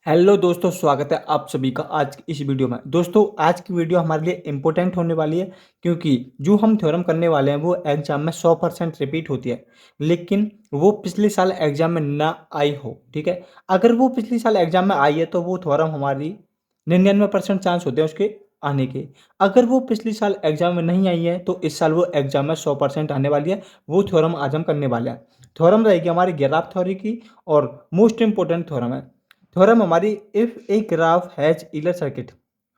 Hello दोस्तों, स्वागत है आप सभी का आज की इस वीडियो में। दोस्तों, आज की वीडियो हमारे लिए इम्पोर्टेंट होने वाली है क्योंकि जो हम थ्योरम करने वाले हैं वो एग्जाम में 100% रिपीट होती है, लेकिन वो पिछले साल एग्जाम में ना आई हो। ठीक है, अगर वो पिछले साल एग्जाम में आई है तो वो थ्योरम हमारी 99% चांस होते हैं उसके आने के। अगर वो पिछले साल एग्जाम में नहीं आई है तो इस साल वो एग्जाम में 100% आने वाली है। वो थ्योरम आज हम करने वाले हैं। थ्योरम रहेगी हमारी ग्राफ थ्योरी की और मोस्ट इंपॉर्टेंट थ्योरम है। थ्योरम हमारी if a graph has Euler circuit.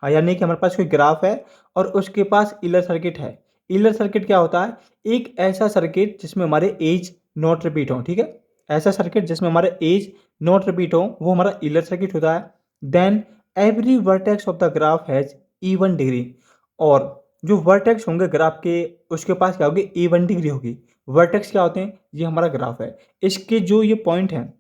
हाँ, यानी कि हमारे पास कोई ग्राफ है और उसके पास इलर सर्किट है। इलर सर्किट क्या होता है? एक ऐसा सर्किट जिसमें हमारे एज नॉट रिपीट हो। ठीक है, ऐसा सर्किट जिसमें हमारे एज नॉट रिपीट हो वो हमारा इलर सर्किट होता है। Then every vertex of the graph has even degree. और जो वर्टेक्स होंगे ग्राफ के उसके पास क्या होगी? इवन डिग्री होगी। वर्टेक्स क्या होते हैं? ये हमारा ग्राफ है, इसके जो ये पॉइंट हैं,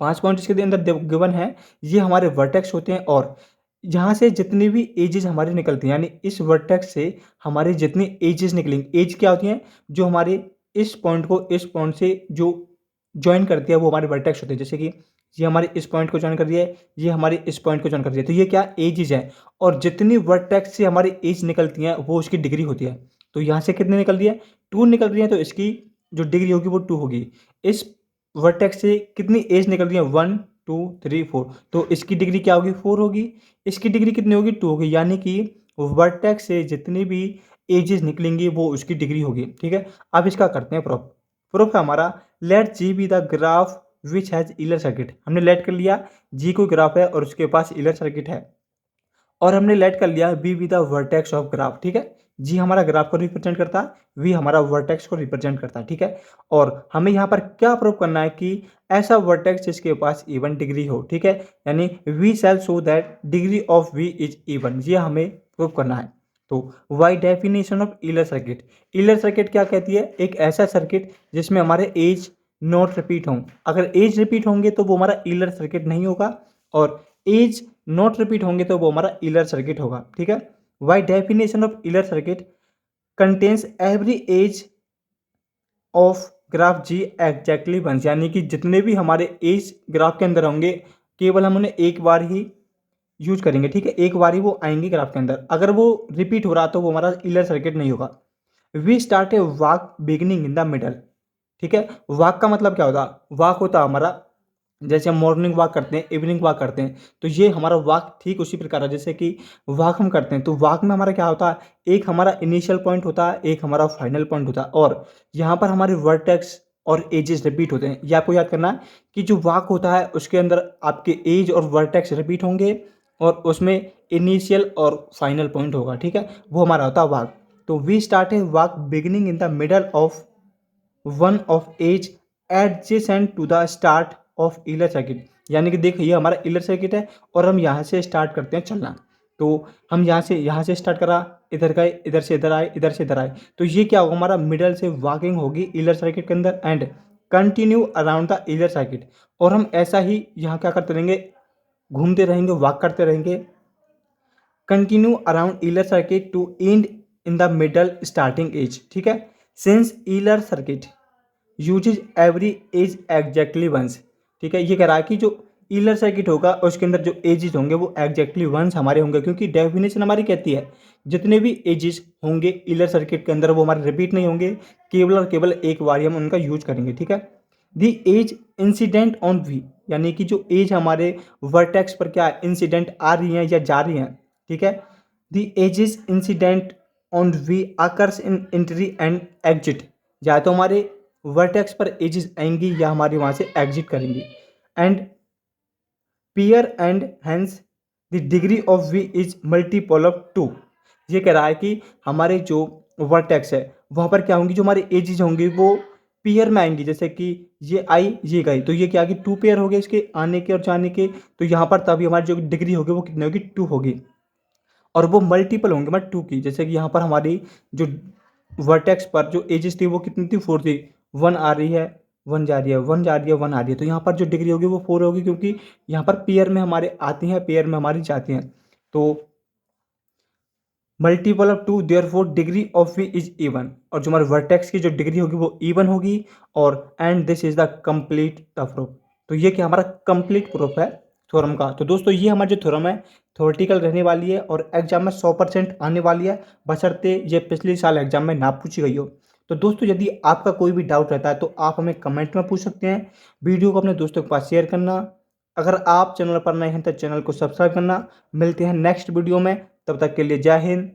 5 पॉइंट इसके अंदर गिवन है, ये हमारे वर्टेक्स होते हैं। और यहाँ से जितनी भी एजेस हमारी निकलती हैं, यानी इस वर्टेक्स से हमारी जितनी एजेस निकलेंगी, एज क्या होती हैं? जो हमारे इस पॉइंट को इस पॉइंट से जो ज्वाइन करती है वो हमारे वर्टेक्स होते हैं। जैसे कि ये हमारे इस पॉइंट को ज्वाइन कर दिया है, ये हमारे इस पॉइंट को ज्वाइन कर दिया है, तो ये क्या एजेस है। और जितनी वर्टेक्स से हमारी एज निकलती हैं वो उसकी डिग्री होती है। तो यहाँ से कितनी निकल रही है? 2 निकल रही है, तो इसकी जो डिग्री होगी वो 2 होगी। इस वर्टेक्स से कितनी एज निकल रही है? 1 2 3 4, तो इसकी डिग्री क्या होगी? 4 होगी। इसकी डिग्री कितनी होगी? 2 होगी। यानी कि वर्टेक्स से जितनी भी एजेस निकलेंगी वो उसकी डिग्री होगी। ठीक है, अब इसका करते हैं प्रूफ। प्रूफ है हमारा let G be the graph which has Euler circuit. हमने लेट कर लिया जी कोई ग्राफ है और उसके पास इलर सर्किट है, और हमने लेट कर लिया we with the vertex of graph. ठीक है, जी हमारा ग्राफ को रिप्रेजेंट करता है, वी हमारा वर्टेक्स को रिप्रेजेंट करता है। ठीक है, और हमें यहाँ पर क्या प्रूव करना है कि ऐसा वर्टेक्स जिसके पास इवन डिग्री हो। ठीक है, यानी we shall show that degree of v is even, ये हमें प्रूव करना है। तो by definition of Euler circuit. Euler circuit क्या कहती है? एक ऐसा सर्किट जिसमें हमारे एज नॉट रिपीट हों। अगर एज रिपीट होंगे तो वो हमारा इलर सर्किट नहीं होगा, और एज नॉट रिपीट होंगे तो वो हमारा इलर सर्किट होगा। ठीक है, by definition of Euler circuit contains every edge of graph G exactly once. यानी कि जितने भी हमारे एज ग्राफ के अंदर होंगे केवल हम उन्हें एक बार ही यूज करेंगे। ठीक है, एक बार ही वो आएंगे ग्राफ के अंदर। अगर वो रिपीट हो रहा तो वो हमारा इलर सर्किट नहीं होगा। We start a walk beginning in the middle. ठीक है, वॉक का मतलब क्या होता है? वॉक होता है हमारा, जैसे हम मॉर्निंग वॉक करते हैं, इवनिंग वॉक करते हैं, तो ये हमारा वॉक ठीक उसी प्रकार है जैसे कि वॉक हम करते हैं। तो वॉक में हमारा क्या होता है? एक हमारा इनिशियल पॉइंट होता है, एक हमारा फाइनल पॉइंट होता है, और यहाँ पर हमारे वर्टेक्स और एजेस रिपीट होते हैं। ये आपको याद करना है कि जो वॉक होता है उसके अंदर आपके एज और वर्टेक्स रिपीट होंगे, और उसमें इनिशियल और फाइनल पॉइंट होगा। ठीक है, वो हमारा होता है वॉक। तो we start a walk beginning in the middle of one of edge adjacent to the start of Euler circuit. यानी कि देखिए ये हमारा इलर सर्किट है और हम यहाँ से स्टार्ट करते हैं चलना। तो हम यहाँ से स्टार्ट करा, इधर गए, इधर से इधर आए, इधर से इधर आए, तो ये क्या होगा? हमारा मिडल से वॉकिंग होगी इलर सर्किट के अंदर and continue around the Euler circuit. और हम ऐसा ही यहाँ क्या करते रहेंगे? घूमते रहेंगे, वॉक करते रहेंगे, continue around Euler circuit to end in the middle starting edge. ठीक है, since Euler circuit uses every edge exactly once. ठीक है, ये कह रहा है कि जो इलर सर्किट होगा उसके अंदर जो एजेस होंगे वो एग्जैक्टली वंस हमारे होंगे, क्योंकि डेफिनेशन हमारी कहती है जितने भी एजेस होंगे इलर सर्किट के अंदर वो हमारे रिपीट नहीं होंगे, केवल और केवल एक बार ही हम उनका यूज करेंगे। ठीक है, दी एज इंसिडेंट ऑन वी, यानी कि जो एज हमारे वर्टेक्स पर क्या इंसिडेंट आ रही हैं या जा रही हैं। ठीक है, the edges incident on v occurs in entry and exit. या तो हमारे वर्टेक्स पर एजेस आएंगी या हमारी वहाँ से एग्जिट करेंगी। And pair and hence the degree of v is multiple of 2। ये कह रहा है कि हमारे जो वर्टेक्स है वहाँ पर क्या होंगी? जो हमारे एजेस होंगी वो पेयर में आएंगी। जैसे कि ये आई ये गई, तो ये क्या कि 2 पेयर हो गए इसके आने के और जाने के। तो यहाँ पर तभी हमारी जो डिग्री होगी वो कितनी होगी? 2 होगी, और वो मल्टीपल होंगे मतलब 2 की। जैसे कि यहाँ पर हमारी जो वर्टेक्स पर जो एजेस थी वो कितनी थी? 4 थी। 1 आ रही है, 1 जा रही है, 1 जा रही है, 1 आ रही है, तो यहाँ पर जो डिग्री होगी वो 4 होगी, क्योंकि यहाँ पर पेयर में हमारे आती हैं, पेयर में हमारी जाती हैं। तो multiple of 2 therefore degree of v is even, और जो हमारे वर्टेक्स की जो डिग्री होगी वो इवन होगी। और and this is the complete the proof. तो ये क्या हमारा कंप्लीट प्रूफ है थ्योरम का। तो दोस्तों ये हमारी जो थ्योरम है थ्योरेटिकल रहने वाली है और एग्जाम में 100% आने वाली है, बशर्ते ये पिछले साल एग्जाम में ना पूछी गई हो। तो दोस्तों यदि आपका कोई भी डाउट रहता है तो आप हमें कमेंट में पूछ सकते हैं। वीडियो को अपने दोस्तों के पास शेयर करना। अगर आप चैनल पर नए हैं तो चैनल को सब्सक्राइब करना। मिलते हैं नेक्स्ट वीडियो में, तब तक के लिए जय हिंद,